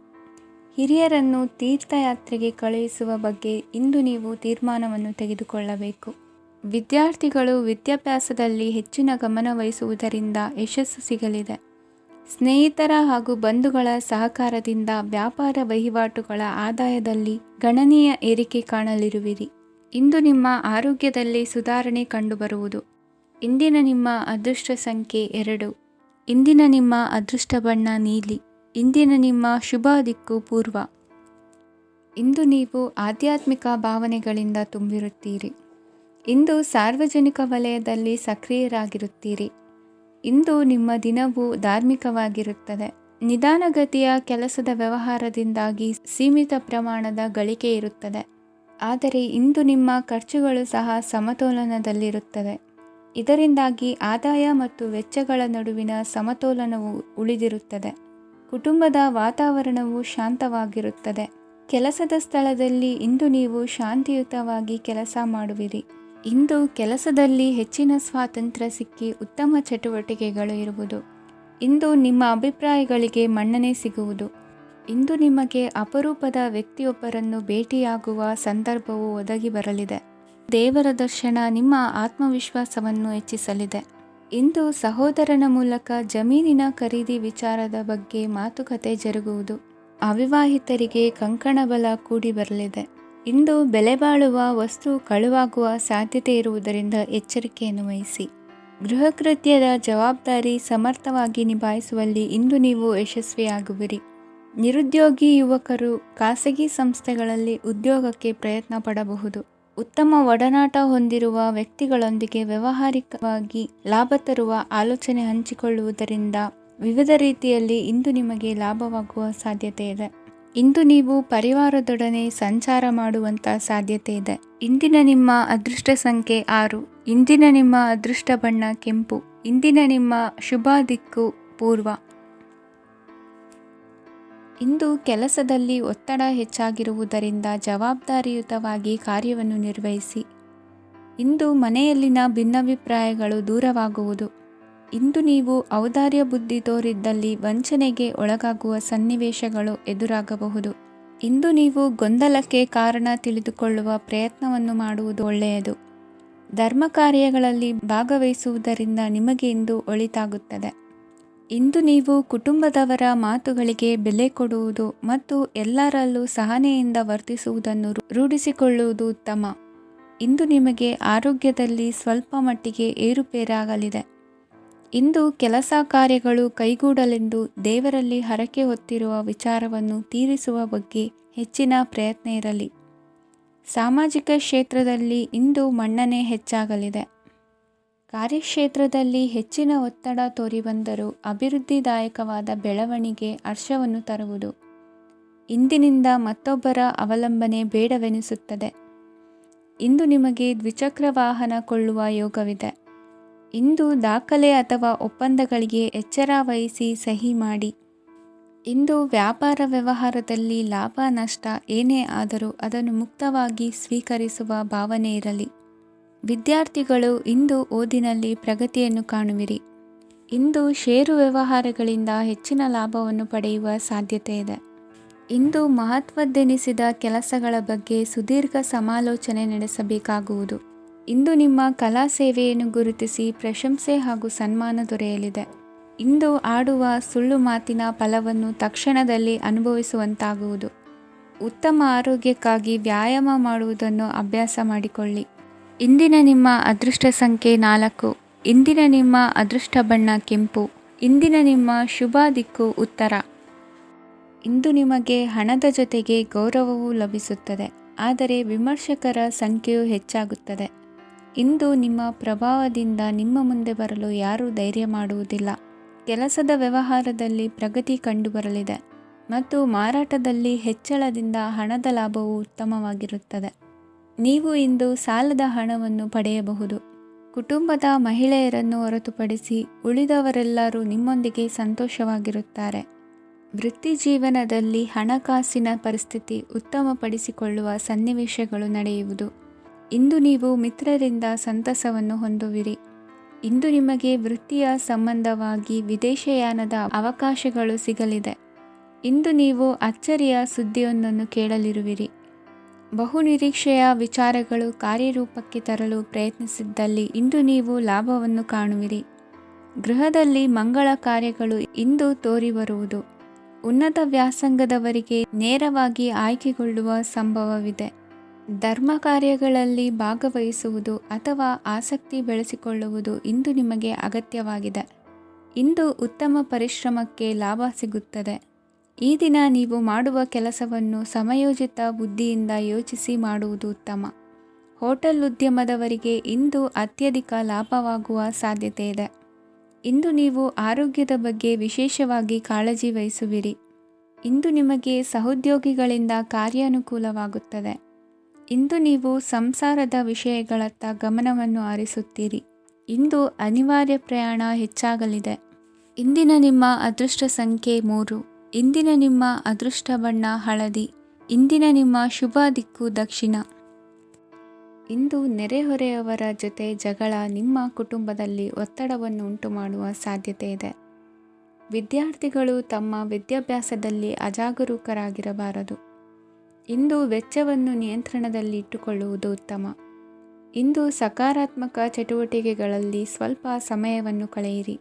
[SPEAKER 2] ಹಿರಿಯರನ್ನು ತೀರ್ಥಯಾತ್ರೆಗೆ ಕಳುಹಿಸುವ ಬಗ್ಗೆ ಇಂದು ನೀವು ತೀರ್ಮಾನವನ್ನು ತೆಗೆದುಕೊಳ್ಳಬೇಕು. ವಿದ್ಯಾರ್ಥಿಗಳು ವಿದ್ಯಾಭ್ಯಾಸದಲ್ಲಿ ಹೆಚ್ಚಿನ ಗಮನ ವಹಿಸುವುದರಿಂದ ಯಶಸ್ಸು ಸಿಗಲಿದೆ. ಸ್ನೇಹಿತರ ಹಾಗೂ ಬಂಧುಗಳ ಸಹಕಾರದಿಂದ ವ್ಯಾಪಾರ ವಹಿವಾಟುಗಳ ಆದಾಯದಲ್ಲಿ ಗಣನೀಯ ಏರಿಕೆ ಕಾಣಲಿರುವಿರಿ. ಇಂದು ನಿಮ್ಮ ಆರೋಗ್ಯದಲ್ಲಿ ಸುಧಾರಣೆ ಕಂಡುಬರುವುದು. ಇಂದಿನ ನಿಮ್ಮ ಅದೃಷ್ಟ ಸಂಖ್ಯೆ 2. ಇಂದಿನ ನಿಮ್ಮ ಅದೃಷ್ಟ ಬಣ್ಣ ನೀಲಿ. ಇಂದಿನ ನಿಮ್ಮ ಶುಭ ದಿಕ್ಕು ಪೂರ್ವ. ಇಂದು ನೀವು ಆಧ್ಯಾತ್ಮಿಕ ಭಾವನೆಗಳಿಂದ ತುಂಬಿರುತ್ತೀರಿ. ಇಂದು ಸಾರ್ವಜನಿಕ ವಲಯದಲ್ಲಿ ಸಕ್ರಿಯರಾಗಿರುತ್ತೀರಿ. ಇಂದು ನಿಮ್ಮ ದಿನವು ಧಾರ್ಮಿಕವಾಗಿರುತ್ತದೆ. ನಿಧಾನಗತಿಯ ಕೆಲಸದ ವ್ಯವಹಾರದಿಂದಾಗಿ ಸೀಮಿತ ಪ್ರಮಾಣದ ಗಳಿಕೆ ಇರುತ್ತದೆ. ಆದರೆ ಇಂದು ನಿಮ್ಮ ಖರ್ಚುಗಳು ಸಹ ಸಮತೋಲನದಲ್ಲಿರುತ್ತದೆ. ಇದರಿಂದಾಗಿ ಆದಾಯ ಮತ್ತು ವೆಚ್ಚಗಳ ನಡುವಿನ ಸಮತೋಲನವು ಉಳಿದಿರುತ್ತದೆ. ಕುಟುಂಬದ ವಾತಾವರಣವು ಶಾಂತವಾಗಿರುತ್ತದೆ. ಕೆಲಸದ ಸ್ಥಳದಲ್ಲಿ ಇಂದು ನೀವು ಶಾಂತಿಯುತವಾಗಿ ಕೆಲಸ ಮಾಡುವಿರಿ. ಇಂದು ಕೆಲಸದಲ್ಲಿ ಹೆಚ್ಚಿನ ಸ್ವಾತಂತ್ರ್ಯ ಸಿಕ್ಕಿ ಉತ್ತಮ ಚಟುವಟಿಕೆಗಳು ಇರುವುದು. ಇಂದು ನಿಮ್ಮ ಅಭಿಪ್ರಾಯಗಳಿಗೆ ಮನ್ನಣೆ ಸಿಗುವುದು. ಇಂದು ನಿಮಗೆ ಅಪರೂಪದ ವ್ಯಕ್ತಿಯೊಬ್ಬರನ್ನು ಭೇಟಿಯಾಗುವ ಸಂದರ್ಭವು ಒದಗಿ ಬರಲಿದೆ. ದೇವರ ದರ್ಶನ ನಿಮ್ಮ ಆತ್ಮವಿಶ್ವಾಸವನ್ನು ಹೆಚ್ಚಿಸಲಿದೆ. ಇಂದು ಸಹೋದರನ ಮೂಲಕ ಜಮೀನಿನ ಖರೀದಿ ವಿಚಾರದ ಬಗ್ಗೆ ಮಾತುಕತೆ ಜರುಗುವುದು. ಅವಿವಾಹಿತರಿಗೆ ಕಂಕಣ ಬಲ ಕೂಡಿ ಬರಲಿದೆ. ಇಂದು ಬೆಲೆ ಬಾಳುವ ವಸ್ತು ಕಳುವಾಗುವ ಸಾಧ್ಯತೆ ಇರುವುದರಿಂದ ಎಚ್ಚರಿಕೆಯನ್ನು ವಹಿಸಿ. ಗೃಹ ಕೃತ್ಯದ ಜವಾಬ್ದಾರಿ ಸಮರ್ಥವಾಗಿ ನಿಭಾಯಿಸುವಲ್ಲಿ ಇಂದು ನೀವು ಯಶಸ್ವಿಯಾಗುವಿರಿ. ನಿರುದ್ಯೋಗಿ ಯುವಕರು ಖಾಸಗಿ ಸಂಸ್ಥೆಗಳಲ್ಲಿ ಉದ್ಯೋಗಕ್ಕೆ ಪ್ರಯತ್ನ ಪಡಬಹುದು. ಉತ್ತಮ ಒಡನಾಟ ಹೊಂದಿರುವ ವ್ಯಕ್ತಿಗಳೊಂದಿಗೆ ವ್ಯಾವಹಾರಿಕವಾಗಿ ಲಾಭ ತರುವ ಆಲೋಚನೆ ಹಂಚಿಕೊಳ್ಳುವುದರಿಂದ ವಿವಿಧ ರೀತಿಯಲ್ಲಿ ಇಂದು ನಿಮಗೆ ಲಾಭವಾಗುವ ಸಾಧ್ಯತೆ ಇದೆ. ಇಂದು ನೀವು ಪರಿವಾರದೊಡನೆ ಸಂಚಾರ ಮಾಡುವಂಥ ಸಾಧ್ಯತೆ ಇದೆ. ಇಂದಿನ ನಿಮ್ಮ ಅದೃಷ್ಟ ಸಂಖ್ಯೆ 6. ಇಂದಿನ ನಿಮ್ಮ ಅದೃಷ್ಟ ಬಣ್ಣ ಕೆಂಪು. ಇಂದಿನ ನಿಮ್ಮ ಶುಭ ದಿಕ್ಕು ಪೂರ್ವ. ಇಂದು ಕೆಲಸದಲ್ಲಿ ಒತ್ತಡ ಹೆಚ್ಚಾಗಿರುವುದರಿಂದ ಜವಾಬ್ದಾರಿಯುತವಾಗಿ ಕಾರ್ಯವನ್ನು ನಿರ್ವಹಿಸಿ. ಇಂದು ಮನೆಯಲ್ಲಿನ ಭಿನ್ನಾಭಿಪ್ರಾಯಗಳು ದೂರವಾಗುವುದು. ಇಂದು ನೀವು ಔದಾರ್ಯ ಬುದ್ಧಿ ತೋರಿದ್ದಲ್ಲಿ ವಂಚನೆಗೆ ಒಳಗಾಗುವ ಸನ್ನಿವೇಶಗಳು ಎದುರಾಗಬಹುದು. ಇಂದು ನೀವು ಗೊಂದಲಕ್ಕೆ ಕಾರಣ ತಿಳಿದುಕೊಳ್ಳುವ ಪ್ರಯತ್ನವನ್ನು ಮಾಡುವುದು ಒಳ್ಳೆಯದು. ಧರ್ಮ ಕಾರ್ಯಗಳಲ್ಲಿ ಭಾಗವಹಿಸುವುದರಿಂದ ನಿಮಗೆ ಇಂದು ಒಳಿತಾಗುತ್ತದೆ. ಇಂದು ನೀವು ಕುಟುಂಬದವರ ಮಾತುಗಳಿಗೆ ಬೆಲೆ ಕೊಡುವುದು ಮತ್ತು ಎಲ್ಲರಲ್ಲೂ ಸಹನೆಯಿಂದ ವರ್ತಿಸುವುದನ್ನು ರೂಢಿಸಿಕೊಳ್ಳುವುದು ಉತ್ತಮ. ಇಂದು ನಿಮಗೆ ಆರೋಗ್ಯದಲ್ಲಿ ಸ್ವಲ್ಪ ಮಟ್ಟಿಗೆ ಏರುಪೇರಾಗಲಿದೆ. ಇಂದು ಕೆಲಸ ಕಾರ್ಯಗಳು ಕೈಗೂಡಲೆಂದು ದೇವರಲ್ಲಿ ಹರಕೆ ಹೊತ್ತಿರುವ ವಿಚಾರವನ್ನು ತೀರಿಸುವ ಬಗ್ಗೆ ಹೆಚ್ಚಿನ ಪ್ರಯತ್ನ ಇರಲಿ. ಸಾಮಾಜಿಕ ಕ್ಷೇತ್ರದಲ್ಲಿ ಇಂದು ಮನ್ನಣೆ ಹೆಚ್ಚಾಗಲಿದೆ. ಕಾರ್ಯಕ್ಷೇತ್ರದಲ್ಲಿ ಹೆಚ್ಚಿನ ಒತ್ತಡ ತೋರಿಬಂದರೂ ಅಭಿವೃದ್ಧಿದಾಯಕವಾದ ಬೆಳವಣಿಗೆ ಹರ್ಷವನ್ನು ತರುವುದು. ಇಂದಿನಿಂದ ಮತ್ತೊಬ್ಬರ ಅವಲಂಬನೆ ಬೇಡವೆನಿಸುತ್ತದೆ. ಇಂದು ನಿಮಗೆ ದ್ವಿಚಕ್ರ ವಾಹನ ಕೊಳ್ಳುವ ಯೋಗವಿದೆ. ಇಂದು ದಾಖಲೆ ಅಥವಾ ಒಪ್ಪಂದಗಳಿಗೆ ಎಚ್ಚರ ವಹಿಸಿ ಸಹಿ ಮಾಡಿ. ಇಂದು ವ್ಯಾಪಾರ ವ್ಯವಹಾರದಲ್ಲಿ ಲಾಭ ನಷ್ಟ ಏನೇ ಆದರೂ ಅದನ್ನು ಮುಕ್ತವಾಗಿ ಸ್ವೀಕರಿಸುವ ಭಾವನೆ ಇರಲಿ. ವಿದ್ಯಾರ್ಥಿಗಳು ಇಂದು ಓದಿನಲ್ಲಿ ಪ್ರಗತಿಯನ್ನು ಕಾಣುವಿರಿ. ಇಂದು ಷೇರು ವ್ಯವಹಾರಗಳಿಂದ ಹೆಚ್ಚಿನ ಲಾಭವನ್ನು ಪಡೆಯುವ ಸಾಧ್ಯತೆ ಇದೆ. ಇಂದು ಮಹತ್ವದ್ದೆನಿಸಿದ ಕೆಲಸಗಳ ಬಗ್ಗೆ ಸುದೀರ್ಘ ಸಮಾಲೋಚನೆ ನಡೆಸಬೇಕಾಗುವುದು. ಇಂದು ನಿಮ್ಮ ಕಲಾ ಸೇವೆಯನ್ನು ಗುರುತಿಸಿ ಪ್ರಶಂಸೆ ಹಾಗೂ ಸನ್ಮಾನ ದೊರೆಯಲಿದೆ. ಇಂದು ಆಡುವ ಸುಳ್ಳು ಮಾತಿನ ಫಲವನ್ನು ತಕ್ಷಣದಲ್ಲಿ ಅನುಭವಿಸುವಂತಾಗುವುದು. ಉತ್ತಮ ಆರೋಗ್ಯಕ್ಕಾಗಿ ವ್ಯಾಯಾಮ ಮಾಡುವುದನ್ನು ಅಭ್ಯಾಸ ಮಾಡಿಕೊಳ್ಳಿ. ಇಂದಿನ ನಿಮ್ಮ ಅದೃಷ್ಟ ಸಂಖ್ಯೆ 4. ಇಂದಿನ ನಿಮ್ಮ ಅದೃಷ್ಟ ಬಣ್ಣ ಕೆಂಪು. ಇಂದಿನ ನಿಮ್ಮ ಶುಭ ದಿಕ್ಕು ಉತ್ತರ. ಇಂದು ನಿಮಗೆ ಹಣದ ಜೊತೆಗೆ ಗೌರವವೂ ಲಭಿಸುತ್ತದೆ, ಆದರೆ ವಿಮರ್ಶಕರ ಸಂಖ್ಯೆಯೂ ಹೆಚ್ಚಾಗುತ್ತದೆ. ಇಂದು ನಿಮ್ಮ ಪ್ರಭಾವದಿಂದ ನಿಮ್ಮ ಮುಂದೆ ಬರಲು ಯಾರೂ ಧೈರ್ಯ ಮಾಡುವುದಿಲ್ಲ. ಕೆಲಸದ ವ್ಯವಹಾರದಲ್ಲಿ ಪ್ರಗತಿ ಕಂಡುಬರಲಿದೆ ಮತ್ತು ಮಾರಾಟದಲ್ಲಿ ಹೆಚ್ಚಳದಿಂದ ಹಣದ ಲಾಭವು ಉತ್ತಮವಾಗಿರುತ್ತದೆ. ನೀವು ಇಂದು ಸಾಲದ ಹಣವನ್ನು ಪಡೆಯಬಹುದು. ಕುಟುಂಬದ ಮಹಿಳೆಯರನ್ನು ಹೊರತುಪಡಿಸಿ ಉಳಿದವರೆಲ್ಲರೂ ನಿಮ್ಮೊಂದಿಗೆ ಸಂತೋಷವಾಗಿರುತ್ತಾರೆ. ವೃತ್ತಿ ಜೀವನದಲ್ಲಿ ಹಣಕಾಸಿನ ಪರಿಸ್ಥಿತಿ ಉತ್ತಮಪಡಿಸಿಕೊಳ್ಳುವ ಸನ್ನಿವೇಶಗಳು ನಡೆಯುವುದು. ಇಂದು ನೀವು ಮಿತ್ರರಿಂದ ಸಂತಸವನ್ನು ಹೊಂದುವಿರಿ. ಇಂದು ನಿಮಗೆ ವೃತ್ತಿಯ ಸಂಬಂಧವಾಗಿ ವಿದೇಶಯಾನದ ಅವಕಾಶಗಳು ಸಿಗಲಿದೆ. ಇಂದು ನೀವು ಅಚ್ಚರಿಯ ಸುದ್ದಿಯೊಂದನ್ನು ಕೇಳಲಿರುವಿರಿ. ಬಹುನಿರೀಕ್ಷೆಯ ವಿಚಾರಗಳು ಕಾರ್ಯರೂಪಕ್ಕೆ ತರಲು ಪ್ರಯತ್ನಿಸಿದ್ದಲ್ಲಿ ಇಂದು ನೀವು ಲಾಭವನ್ನು ಕಾಣುವಿರಿ. ಗೃಹದಲ್ಲಿ ಮಂಗಳ ಕಾರ್ಯಗಳು ಇಂದು ತೋರಿಬರುವುದು. ಉನ್ನತ ವ್ಯಾಸಂಗದವರಿಗೆ ನೇರವಾಗಿ ಆಯ್ಕೆಗೊಳ್ಳುವ ಸಂಭವವಿದೆ. ಧರ್ಮ ಕಾರ್ಯಗಳಲ್ಲಿ ಭಾಗವಹಿಸುವುದು ಅಥವಾ ಆಸಕ್ತಿ ಬೆಳೆಸಿಕೊಳ್ಳುವುದು ಇಂದು ನಿಮಗೆ ಅಗತ್ಯವಾಗಿದೆ. ಇಂದು ಉತ್ತಮ ಪರಿಶ್ರಮಕ್ಕೆ ಲಾಭ ಸಿಗುತ್ತದೆ. ಈ ದಿನ ನೀವು ಮಾಡುವ ಕೆಲಸವನ್ನು ಸಮಯೋಚಿತ ಬುದ್ಧಿಯಿಂದ ಯೋಚಿಸಿ ಮಾಡುವುದು ಉತ್ತಮ. ಹೋಟೆಲ್ ಉದ್ಯಮದವರಿಗೆ ಇಂದು ಅತ್ಯಧಿಕ ಲಾಭವಾಗುವ ಸಾಧ್ಯತೆ ಇದೆ. ಇಂದು ನೀವು ಆರೋಗ್ಯದ ಬಗ್ಗೆ ವಿಶೇಷವಾಗಿ ಕಾಳಜಿ ವಹಿಸುವಿರಿ. ಇಂದು ನಿಮಗೆ ಸಹೋದ್ಯೋಗಿಗಳಿಂದ ಕಾರ್ಯಾನುಕೂಲವಾಗುತ್ತದೆ. ಇಂದು ನೀವು ಸಂಸಾರದ ವಿಷಯಗಳತ್ತ ಗಮನವನ್ನು ಹರಿಸುತ್ತೀರಿ. ಇಂದು ಅನಿವಾರ್ಯ ಪ್ರಯಾಣ ಹೆಚ್ಚಾಗಲಿದೆ. ಇಂದಿನ ನಿಮ್ಮ ಅದೃಷ್ಟ ಸಂಖ್ಯೆ 3. ಇಂದಿನ ನಿಮ್ಮ ಅದೃಷ್ಟ ಬಣ್ಣ ಹಳದಿ. ಇಂದಿನ ನಿಮ್ಮ ಶುಭ ದಿಕ್ಕು ದಕ್ಷಿಣ. ಇಂದು ನೆರೆಹೊರೆಯವರ ಜೊತೆ ಜಗಳ ನಿಮ್ಮ ಕುಟುಂಬದಲ್ಲಿ ಒತ್ತಡವನ್ನು ಉಂಟುಮಾಡುವ ಸಾಧ್ಯತೆ ಇದೆ. ವಿದ್ಯಾರ್ಥಿಗಳು ತಮ್ಮ ವಿದ್ಯಾಭ್ಯಾಸದಲ್ಲಿ ಅಜಾಗರೂಕರಾಗಿರಬಾರದು. ಇಂದು ವೆಚ್ಚವನ್ನು ನಿಯಂತ್ರಣದಲ್ಲಿ ಇಟ್ಟುಕೊಳ್ಳುವುದು ಉತ್ತಮ. ಇಂದು ಸಕಾರಾತ್ಮಕ ಚಟುವಟಿಕೆಗಳಲ್ಲಿ ಸ್ವಲ್ಪ ಸಮಯವನ್ನು ಕಳೆಯಿರಿ.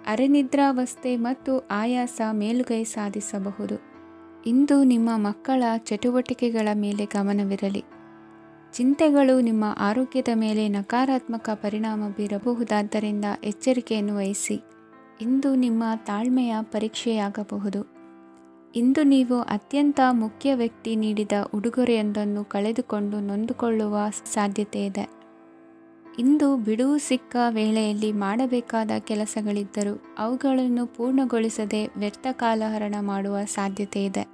[SPEAKER 2] ಅರೆನಿದ್ರಾವಸ್ಥೆ ಮತ್ತು ಆಯಾಸ ಮೇಲುಗೈ ಸಾಧಿಸಬಹುದು. ಇಂದು ನಿಮ್ಮ ಮಕ್ಕಳ ಚಟುವಟಿಕೆಗಳ ಮೇಲೆ ಗಮನವಿರಲಿ. ಚಿಂತೆಗಳು ನಿಮ್ಮ ಆರೋಗ್ಯದ ಮೇಲೆ ನಕಾರಾತ್ಮಕ ಪರಿಣಾಮ ಬೀರಬಹುದಾದ್ದರಿಂದ ಎಚ್ಚರಿಕೆಯನ್ನು ವಹಿಸಿ. ಇಂದು ನಿಮ್ಮ ತಾಳ್ಮೆಯ ಪರೀಕ್ಷೆಯಾಗಬಹುದು. ಇಂದು ನೀವು ಅತ್ಯಂತ ಮುಖ್ಯ ವ್ಯಕ್ತಿ ನೀಡಿದ ಉಡುಗೊರೆಯೊಂದನ್ನು ಕಳೆದುಕೊಂಡು ನೊಂದುಕೊಳ್ಳುವ ಸಾಧ್ಯತೆ ಇದೆ. ಇಂದು ಬಿಡುವು ಸಿಕ್ಕ ವೇಳೆಯಲ್ಲಿ ಮಾಡಬೇಕಾದ ಕೆಲಸಗಳಿದ್ದರೂ ಅವುಗಳನ್ನು ಪೂರ್ಣಗೊಳಿಸದೆ ವ್ಯರ್ಥ ಕಾಲಹರಣ ಮಾಡುವ ಸಾಧ್ಯತೆ ಇದೆ.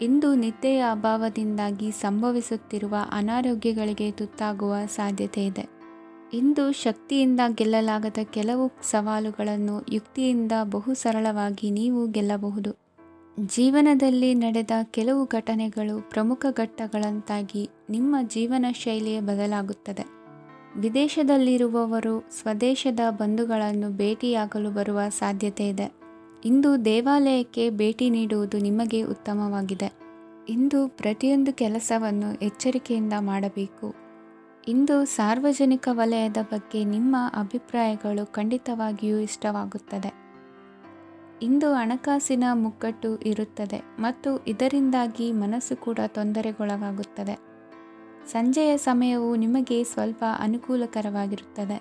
[SPEAKER 2] ಇಂದು ನಿದ್ದೆಯ ಅಭಾವದಿಂದಾಗಿ ಸಂಭವಿಸುತ್ತಿರುವ ಅನಾರೋಗ್ಯಗಳಿಗೆ ತುತ್ತಾಗುವ ಸಾಧ್ಯತೆ ಇದೆ. ಇಂದು ಶಕ್ತಿಯಿಂದ ಗೆಲ್ಲಲಾಗದ ಕೆಲವು ಸವಾಲುಗಳನ್ನು ಯುಕ್ತಿಯಿಂದ ಬಹು ಸರಳವಾಗಿ ನೀವು ಗೆಲ್ಲಬಹುದು. ಜೀವನದಲ್ಲಿ ನಡೆದ ಕೆಲವು ಘಟನೆಗಳು ಪ್ರಮುಖ ಘಟ್ಟಗಳಂತಾಗಿ ನಿಮ್ಮ ಜೀವನ ಶೈಲಿಯೇ ಬದಲಾಗುತ್ತದೆ. ವಿದೇಶದಲ್ಲಿರುವವರು ಸ್ವದೇಶದ ಬಂಧುಗಳನ್ನು ಭೇಟಿಯಾಗಲು ಬರುವ ಸಾಧ್ಯತೆ ಇದೆ. ಇಂದು ದೇವಾಲಯಕ್ಕೆ ಭೇಟಿ ನೀಡುವುದು ನಿಮಗೆ ಉತ್ತಮವಾಗಿದೆ. ಇಂದು ಪ್ರತಿಯೊಂದು ಕೆಲಸವನ್ನು ಎಚ್ಚರಿಕೆಯಿಂದ ಮಾಡಬೇಕು. ಇಂದು ಸಾರ್ವಜನಿಕ ವಲಯದ ಬಗ್ಗೆ ನಿಮ್ಮ ಅಭಿಪ್ರಾಯಗಳು ಖಂಡಿತವಾಗಿಯೂ ಇಷ್ಟವಾಗುತ್ತದೆ. ಇಂದು ಹಣಕಾಸಿನ ಮುಗ್ಗಟ್ಟು ಇರುತ್ತದೆ ಮತ್ತು ಇದರಿಂದಾಗಿ ಮನಸ್ಸು ಕೂಡ ತೊಂದರೆಗೊಳಗಾಗುತ್ತದೆ. ಸಂಜೆಯ ಸಮಯವು ನಿಮಗೆ ಸ್ವಲ್ಪ ಅನುಕೂಲಕರವಾಗಿರುತ್ತದೆ.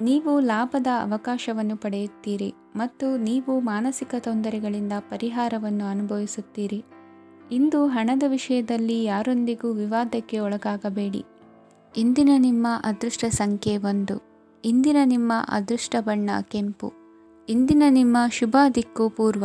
[SPEAKER 2] ನೀವು ಲಾಭದ ಅವಕಾಶವನ್ನು ಪಡೆಯುತ್ತೀರಿ ಮತ್ತು ನೀವು ಮಾನಸಿಕ ತೊಂದರೆಗಳಿಂದ ಪರಿಹಾರವನ್ನು ಅನುಭವಿಸುತ್ತೀರಿ. ಇಂದು ಹಣದ ವಿಷಯದಲ್ಲಿ ಯಾರೊಂದಿಗೂ ವಿವಾದಕ್ಕೆ ಒಳಗಾಗಬೇಡಿ. ಇಂದಿನ ನಿಮ್ಮ ಅದೃಷ್ಟ ಸಂಖ್ಯೆ 1. ಇಂದಿನ ನಿಮ್ಮ ಅದೃಷ್ಟ ಬಣ್ಣ ಕೆಂಪು. ಇಂದಿನ ನಿಮ್ಮ ಶುಭ ದಿಕ್ಕು ಪೂರ್ವ.